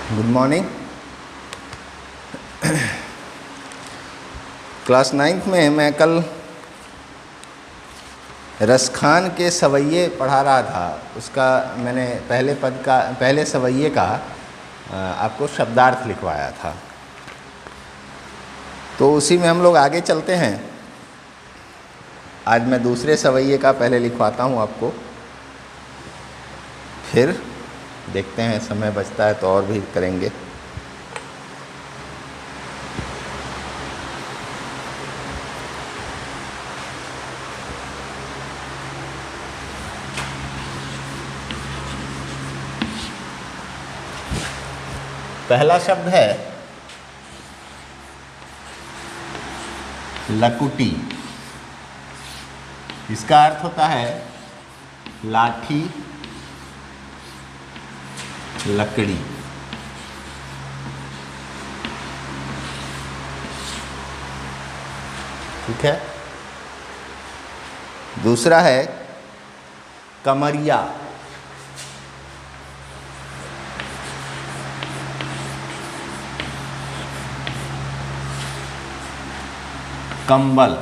Good morning. Class 9th में मैं कल रसखान के सवैये पढ़ा रहा था। उसका मैंने पहले सवैये का आपको शब्दार्थ लिखवाया था, तो उसी में हम लोग आगे चलते हैं। आज मैं दूसरे सवैये का पहले लिखवाता हूँ आपको, फिर देखते हैं समय बचता है तो और भी करेंगे। पहला शब्द है लकुटी। इसका अर्थ होता है लाठी, लकड़ी। ठीक है। दूसरा है कमरिया। कंबल।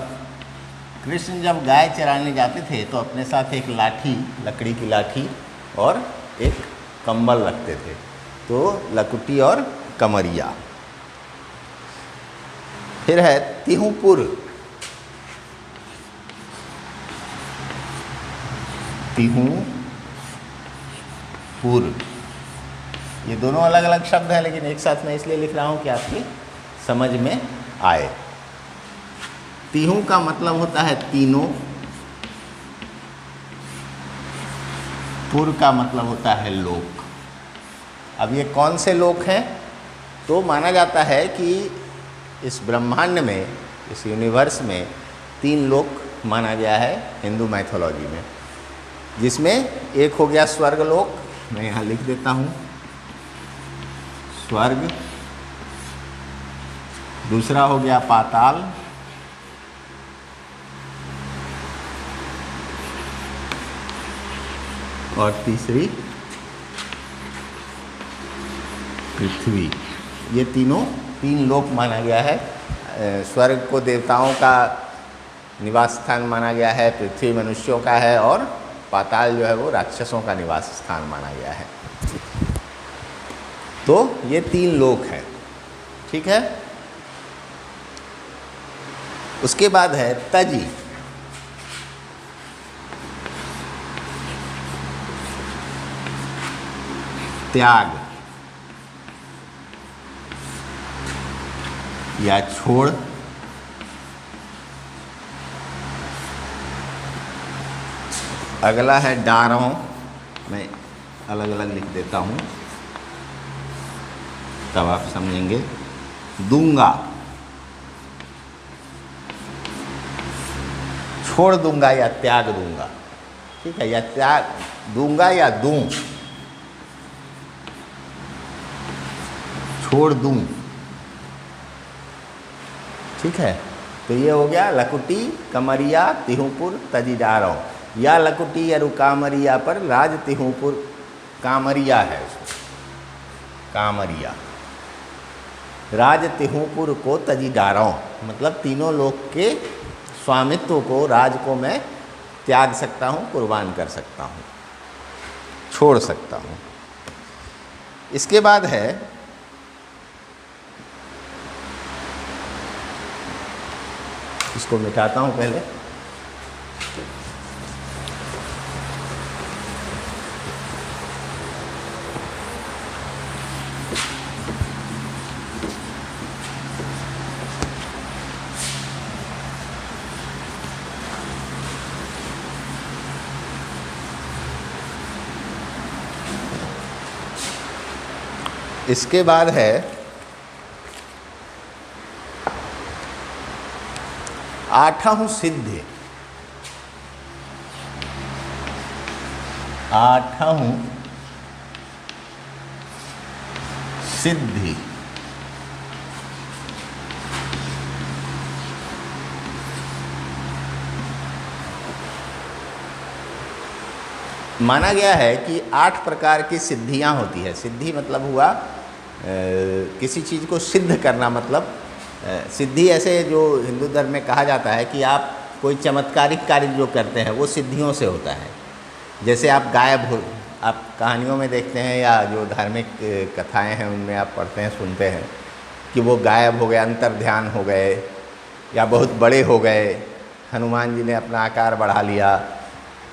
कृष्ण जब गाय चराने जाते थे तो अपने साथ एक लाठी, लकड़ी की लाठी और एक कंबल रखते थे, तो लकुटी और कमरिया। फिर है तिहुपुर। तिहुपुर, ये दोनों अलग अलग शब्द हैं, लेकिन एक साथ मैं इसलिए लिख रहा हूं कि आपकी समझ में आए। तिहु का मतलब होता है तीनों, पुर का मतलब होता है लोक। अब ये कौन से लोक हैं? तो माना जाता है कि इस ब्रह्मांड में, इस यूनिवर्स में 3 लोक माना गया है हिंदू मैथोलॉजी में, जिसमें एक हो गया स्वर्ग लोक, मैं यहाँ लिख देता हूँ स्वर्ग। दूसरा हो गया पाताल, और तीसरी पृथ्वी। ये तीन लोक माना गया है। स्वर्ग को देवताओं का निवास स्थान माना गया है, पृथ्वी मनुष्यों का है, और पाताल जो है वो राक्षसों का निवास स्थान माना गया है। तो ये 3 लोक हैं। ठीक है। उसके बाद है तजी। त्याग या छोड़। अगला है डारों, मैं अलग अलग लिख देता हूँ तब आप समझेंगे। दूंगा, छोड़ दूंगा या त्याग दूंगा। ठीक है, या त्याग दूंगा या दूं, छोड़ दूं। ठीक है। तो ये हो गया लकुटी, कमरिया, तिहुपुर, तजीडारों। या लकुटी या कामरिया पर राज तिहुपुर कामरिया है, कामरिया। राज तिहुपुर को तजीडारों, मतलब तीनों लोक के स्वामित्व को, राज को मैं त्याग सकता हूँ, कुर्बान कर सकता हूँ, छोड़ सकता हूँ। इसके बाद है इसको मिटाता हूँ पहले। इसके बाद है आठहु सिद्धि। आठहु सिद्धि। माना गया है कि 8 प्रकार की सिद्धियां होती है। सिद्धि मतलब हुआ किसी चीज़ को सिद्ध करना, मतलब सिद्धि ऐसे जो हिंदू धर्म में कहा जाता है कि आप कोई चमत्कारिक कार्य जो करते हैं वो सिद्धियों से होता है। जैसे आप गायब हो, आप कहानियों में देखते हैं या जो धार्मिक कथाएं हैं उनमें आप पढ़ते हैं, सुनते हैं कि वो गायब हो गए, अंतर ध्यान हो गए या बहुत बड़े हो गए, हनुमान जी ने अपना आकार बढ़ा लिया,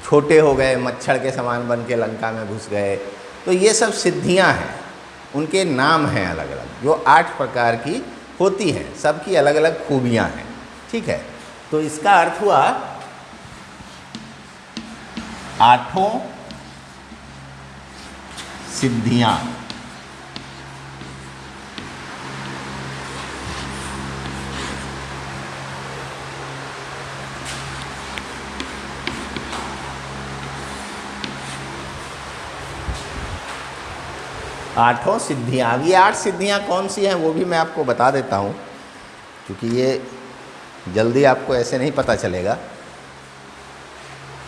छोटे हो गए, मच्छर के समान बन के लंका में घुस गए। तो ये सब सिद्धियां हैं, उनके नाम हैं अलग अलग, जो 8 प्रकार की होती हैं, सबकी अलग अलग खूबियां हैं। ठीक है, तो इसका अर्थ हुआ 8 सिद्धियां। आठों सिद्धियां। अब ये 8 सिद्धियां कौन सी हैं वो भी मैं आपको बता देता हूं, क्योंकि ये जल्दी आपको ऐसे नहीं पता चलेगा।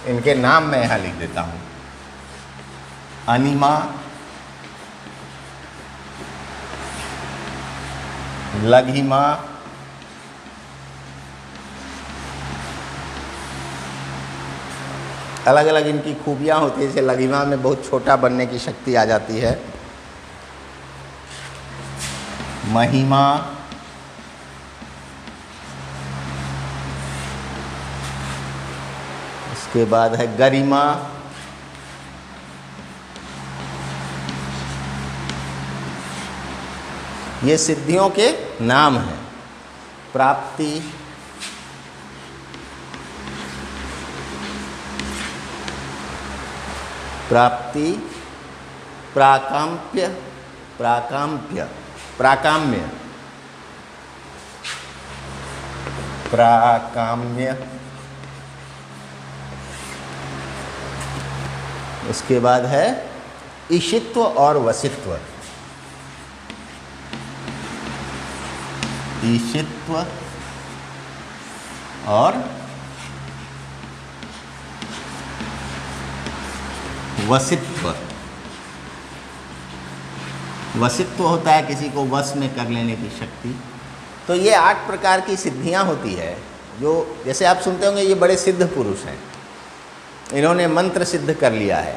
इनके नाम मैं यहाँ लिख देता हूँ। अनिमा, लघिमा, अलग अलग इनकी खूबियाँ होती है। जैसे लघिमा में बहुत छोटा बनने की शक्ति आ जाती है। महिमा, उसके बाद है गरिमा, ये सिद्धियों के नाम हैं। प्राप्ति, प्राप्ति, प्राकाम्य, प्राकाम्य, प्राकाम्य, प्राकाम्य, उसके बाद है ईशित्व और वसित्व। ईशित्व और वसित्व। वसित्व होता है किसी को वश में कर लेने की शक्ति। तो ये 8 प्रकार की सिद्धियां होती है, जो जैसे आप सुनते होंगे ये बड़े सिद्ध पुरुष हैं, इन्होंने मंत्र सिद्ध कर लिया है।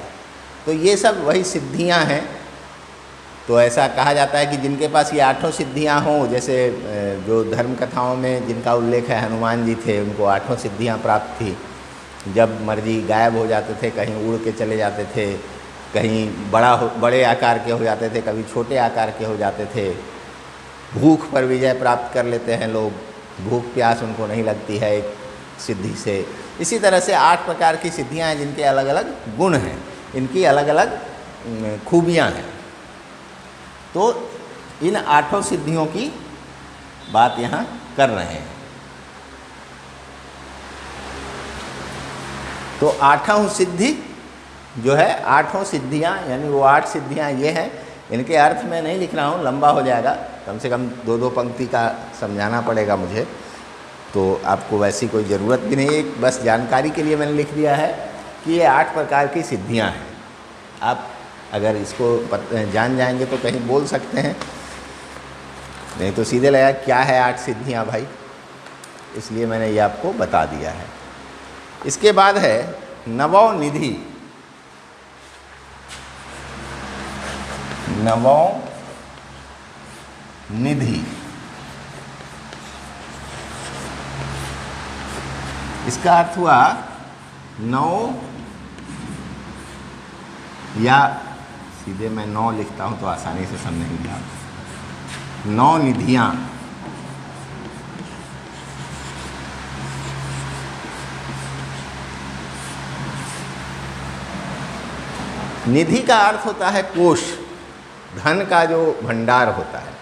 तो ये सब वही सिद्धियां हैं। तो ऐसा कहा जाता है कि जिनके पास ये 8 सिद्धियां हों, जैसे जो धर्म कथाओं में जिनका उल्लेख है, हनुमान जी थे, उनको 8 सिद्धियां प्राप्त थी। जब मर्जी गायब हो जाते थे, कहीं उड़ के चले जाते थे, कहीं बड़े आकार के हो जाते थे, कभी छोटे आकार के हो जाते थे। भूख पर विजय प्राप्त कर लेते हैं लोग, भूख प्यास उनको नहीं लगती है एक सिद्धि से। इसी तरह से 8 प्रकार की सिद्धियां हैं जिनके अलग अलग गुण हैं, इनकी अलग अलग खूबियां हैं। तो इन 8 सिद्धियों की बात यहाँ कर रहे हैं। तो 8वीं सिद्धि जो है, 8 सिद्धियाँ यानी वो 8 सिद्धियाँ ये हैं। इनके अर्थ मैं नहीं लिख रहा हूँ, लंबा हो जाएगा, कम से कम 2-2 पंक्ति का समझाना पड़ेगा मुझे, तो आपको वैसी कोई ज़रूरत भी नहीं है। बस जानकारी के लिए मैंने लिख दिया है कि ये 8 प्रकार की सिद्धियाँ हैं। आप अगर इसको जान जाएंगे तो कहीं बोल सकते हैं, नहीं तो सीधे लगा क्या है 8 सिद्धियाँ भाई, इसलिए मैंने ये आपको बता दिया है। इसके बाद है नवोनिधि। नवोनिधि, इसका अर्थ हुआ 9, या सीधे मैं 9 लिखता हूं तो आसानी से समझेंगे आप। 9 निधियां। निधि का अर्थ होता है कोष, धन का जो भंडार होता है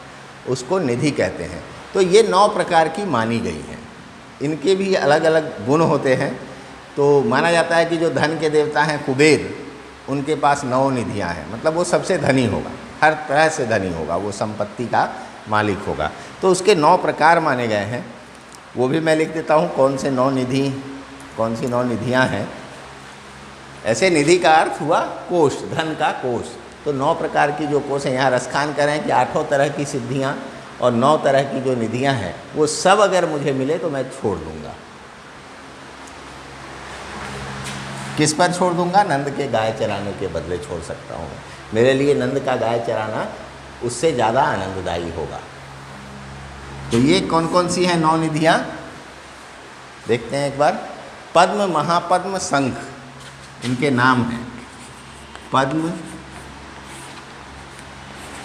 उसको निधि कहते हैं। तो ये 9 प्रकार की मानी गई हैं, इनके भी अलग अलग गुण होते हैं। तो माना जाता है कि जो धन के देवता हैं कुबेर, उनके पास 9 निधियां हैं, मतलब वो सबसे धनी होगा, हर तरह से धनी होगा, वो संपत्ति का मालिक होगा। तो उसके 9 प्रकार माने गए हैं, वो भी मैं लिख देता हूँ कौन से 9 निधि, कौन सी 9 निधियाँ हैं। ऐसे निधि का अर्थ हुआ कोष, धन का कोष। तो 9 प्रकार की जो कोष हैं, यहाँ रसखान करें कि 8 तरह की सिद्धियाँ और 9 तरह की जो निधियाँ हैं वो सब अगर मुझे मिले तो मैं छोड़ दूँगा। किस पर छोड़ दूँगा? नंद के गाय चराने के बदले छोड़ सकता हूँ। मेरे लिए नंद का गाय चराना उससे ज़्यादा आनंददायी होगा। तो ये कौन कौन सी हैं 9 निधियाँ? देखते हैं एक बार। पद्म, महापद्म, शंख, इनके नाम हैं। पद्म,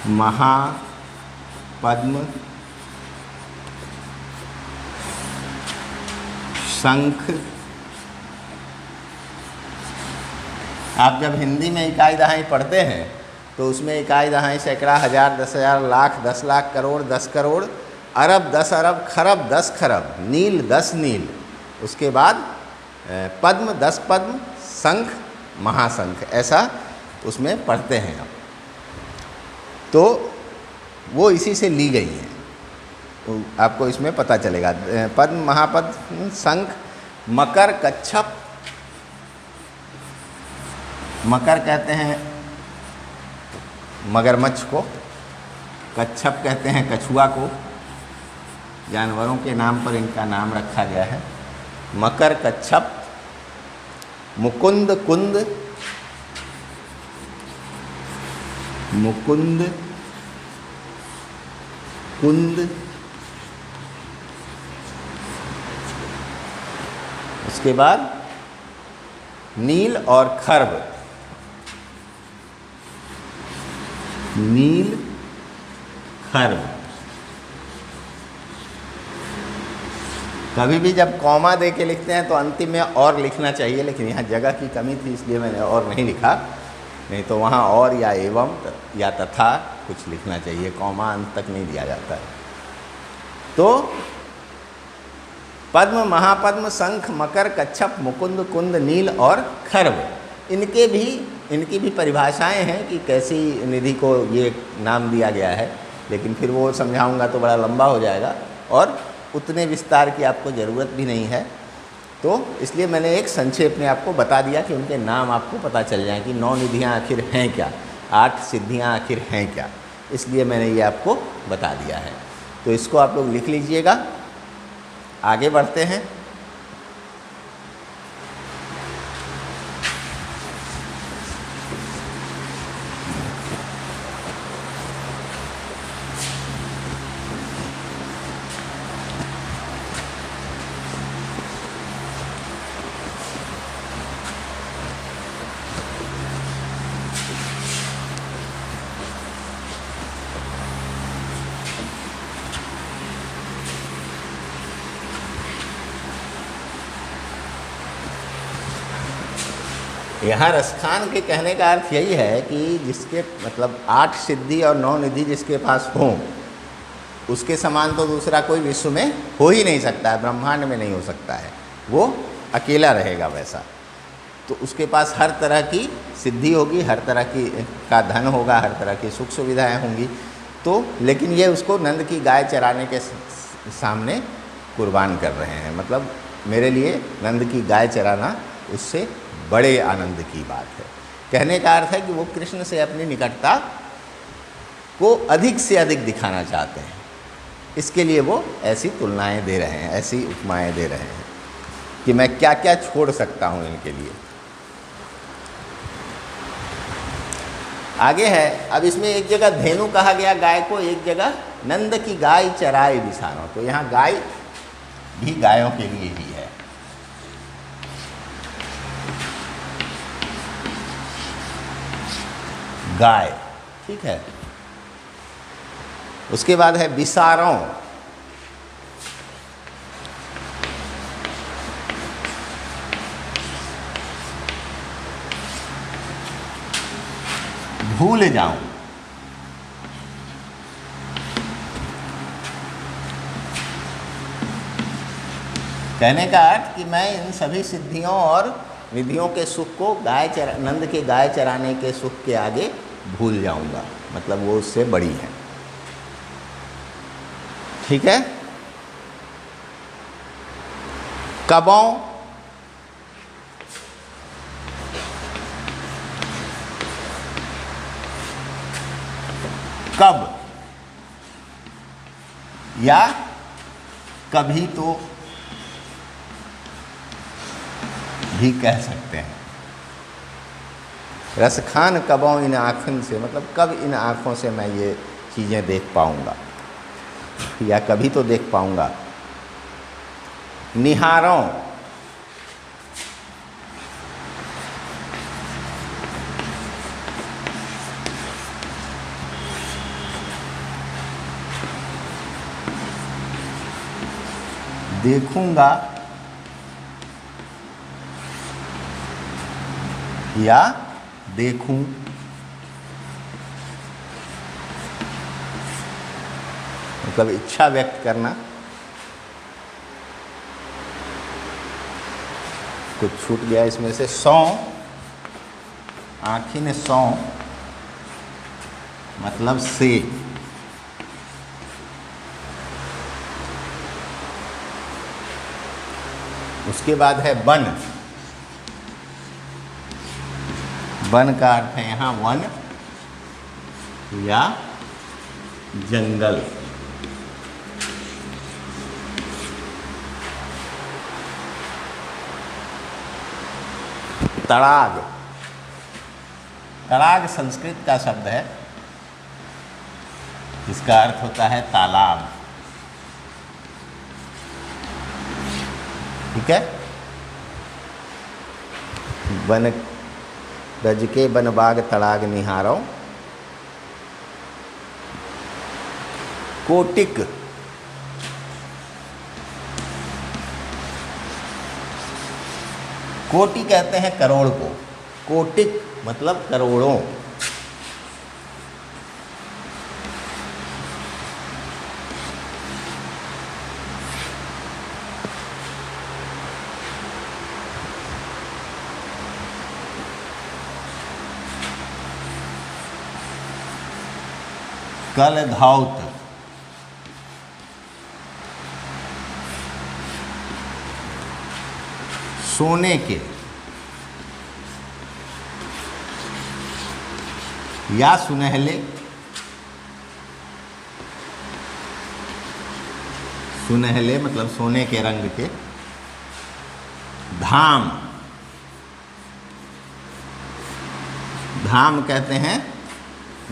महापद्म, शंख। आप जब हिंदी में इकाई दहाई पढ़ते हैं तो उसमें इकाई दहाई सैकड़ा, हज़ार, 10,000, लाख, 10 लाख, करोड़, 10 करोड़, अरब, 10 अरब, खरब, 10 खरब, नील, 10 नील, उसके बाद पद्म, 10 पद्म, शंख, महाशंख, ऐसा उसमें पढ़ते हैं आप। तो वो इसी से ली गई हैं, तो आपको इसमें पता चलेगा। पद्म, महापद्म, शंख, मकर, कच्छप। मकर कहते हैं मगरमच्छ को, कच्छप कहते हैं कछुआ को, जानवरों के नाम पर इनका नाम रखा गया है। मकर, कच्छप, मुकुंद, कुंद, मुकुंद, कुंद, उसके बाद नील और खर्ब। नील, खर्ब। कभी भी जब कॉमा दे के लिखते हैं तो अंतिम में और लिखना चाहिए, लेकिन यहाँ जगह की कमी थी इसलिए मैंने और नहीं लिखा, नहीं तो वहाँ और या एवं या तथा कुछ लिखना चाहिए, कॉमा अंत तक नहीं दिया जाता है। तो पद्म, महापद्म, शंख, मकर, कच्छप, मुकुंद, कुंद, नील और खर्ब, इनकी भी परिभाषाएं हैं कि कैसी निधि को ये नाम दिया गया है, लेकिन फिर वो समझाऊंगा तो बड़ा लंबा हो जाएगा और उतने विस्तार की आपको ज़रूरत भी नहीं है। तो इसलिए मैंने एक संक्षेप में आपको बता दिया कि उनके नाम आपको पता चल जाए कि 9 निधियाँ आखिर हैं क्या, 8 सिद्धियाँ आखिर हैं क्या, इसलिए मैंने ये आपको बता दिया है। तो इसको आप लोग लिख लीजिएगा। आगे बढ़ते हैं। यहाँ रसखान के कहने का अर्थ यही है कि जिसके मतलब 8 सिद्धि और 9 निधि जिसके पास हों, उसके समान तो दूसरा कोई विश्व में हो ही नहीं सकता है, ब्रह्मांड में नहीं हो सकता है, वो अकेला रहेगा वैसा। तो उसके पास हर तरह की सिद्धि होगी, हर तरह की का धन होगा, हर तरह की सुख सुविधाएँ होंगी। तो लेकिन ये उसको नंद की गाय चराने के सामने कुर्बान कर रहे हैं। मतलब मेरे लिए नंद की गाय चराना उससे बड़े आनंद की बात है। कहने का अर्थ है कि वो कृष्ण से अपनी निकटता को अधिक से अधिक दिखाना चाहते हैं, इसके लिए वो ऐसी तुलनाएं दे रहे हैं, ऐसी उपमाएं दे रहे हैं कि मैं क्या क्या छोड़ सकता हूं इनके लिए। आगे है, अब इसमें एक जगह धेनु कहा गया गाय को, एक जगह नंद की गाय चराए बिसानो। तो यहाँ गाय भी गायों के लिए ही है। गाय, ठीक है। उसके बाद है बिसारों। भूल जाऊं। कहने का अर्थ कि मैं इन सभी सिद्धियों और निधियों के सुख को नंद के गाय चराने के सुख के आगे भूल जाऊंगा, मतलब वो उससे बड़ी है। ठीक है। कबों, कब या कभी तो भी कह सकते हैं। रसखान कबों इन आँखों से, मतलब कब इन आँखों से मैं ये चीज़ें देख पाऊंगा या कभी तो देख पाऊंगा। निहारों, देखूंगा या देखूं, मतलब इच्छा व्यक्त करना। कुछ छूट गया इसमें से। सौ, आँखी ने सौ मतलब से। उसके बाद है वन। वन का अर्थ है यहाँ वन या जंगल। तड़ाग, तड़ाग संस्कृत का शब्द है जिसका अर्थ होता है तालाब। ठीक है। वन ब्रज के वन बाग तड़ाग निहारो। कोटिक, कोटि कहते हैं करोड़ को, कोटिक मतलब करोड़ों। कल धाउत, सोने के या सुनहले। सुनहले मतलब सोने के रंग के। धाम, धाम कहते हैं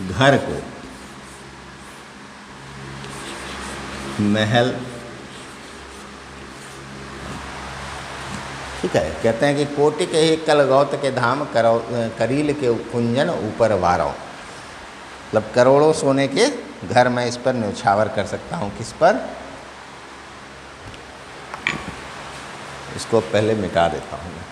घर को, महल। ठीक है। कहते हैं कि कोटि के ही कलगौत के धाम करील के कुंजन ऊपर वारो। मतलब करोड़ों सोने के घर मैं इस पर न्यौछावर कर सकता हूँ। किस पर? इसको पहले मिटा देता हूँ मैं।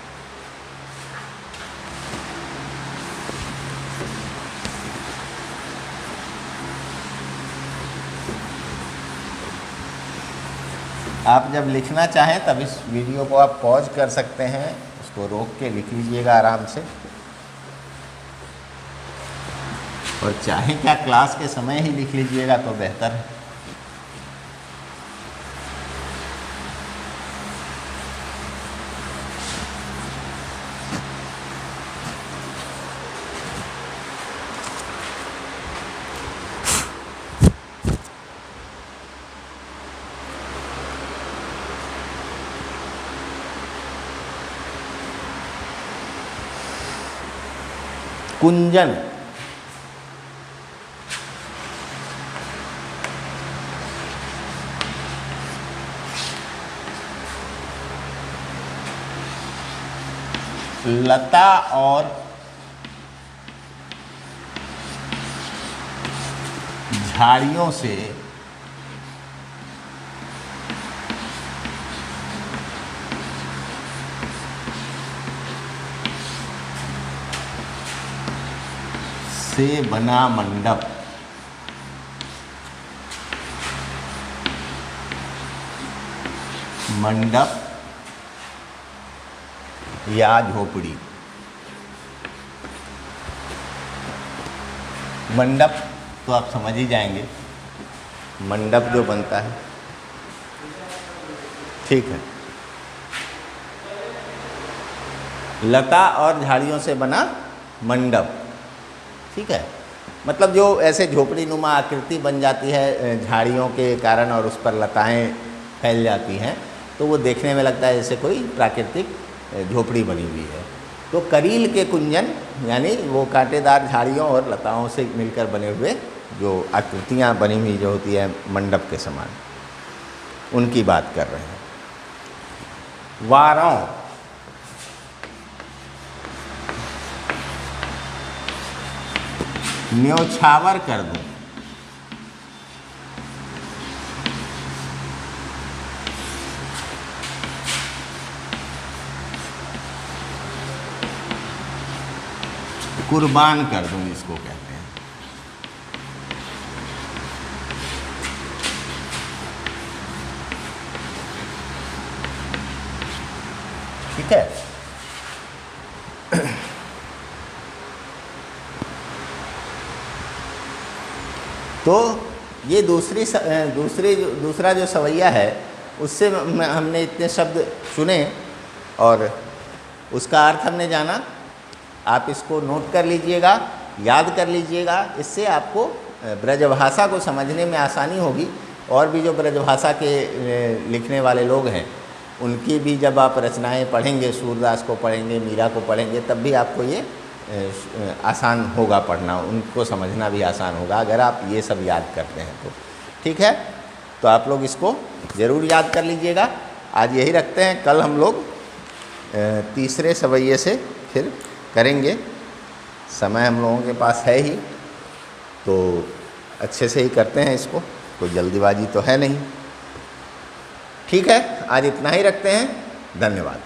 आप जब लिखना चाहें तब इस वीडियो को आप पॉज कर सकते हैं, उसको रोक के लिख लीजिएगा आराम से। और चाहें क्या क्लास के समय ही लिख लीजिएगा तो बेहतर है। कुंजन, लता और झाड़ियों से बना मंडप। मंडप या झोपड़ी। मंडप तो आप समझ ही जाएंगे, मंडप जो बनता है। ठीक है। लता और झाड़ियों से बना मंडप। ठीक है। मतलब जो ऐसे झोपड़ी नुमा आकृति बन जाती है झाड़ियों के कारण और उस पर लताएं फैल जाती हैं, तो वो देखने में लगता है जैसे कोई प्राकृतिक झोपड़ी बनी हुई है। तो करील के कुंजन यानी वो कांटेदार झाड़ियों और लताओं से मिलकर बने हुए जो आकृतियाँ बनी हुई जो होती है मंडप के समान, उनकी बात कर रहे हैं। वारों, न्योछावर कर दूं, कुर्बान कर दूं, इसको कहते हैं। ठीक है। तो ये दूसरा जो सवैया है उससे हमने इतने शब्द चुने और उसका अर्थ हमने जाना। आप इसको नोट कर लीजिएगा, याद कर लीजिएगा, इससे आपको ब्रजभाषा को समझने में आसानी होगी। और भी जो ब्रजभाषा के लिखने वाले लोग हैं उनकी भी जब आप रचनाएं पढ़ेंगे, सूरदास को पढ़ेंगे, मीरा को पढ़ेंगे, तब भी आपको ये आसान होगा पढ़ना, उनको समझना भी आसान होगा अगर आप ये सब याद करते हैं तो। ठीक है, तो आप लोग इसको ज़रूर याद कर लीजिएगा। आज यही रखते हैं, कल हम लोग तीसरे सवैये से फिर करेंगे। समय हम लोगों के पास है ही, तो अच्छे से ही करते हैं इसको, कोई जल्दीबाजी तो है नहीं। ठीक है, आज इतना ही रखते हैं। धन्यवाद।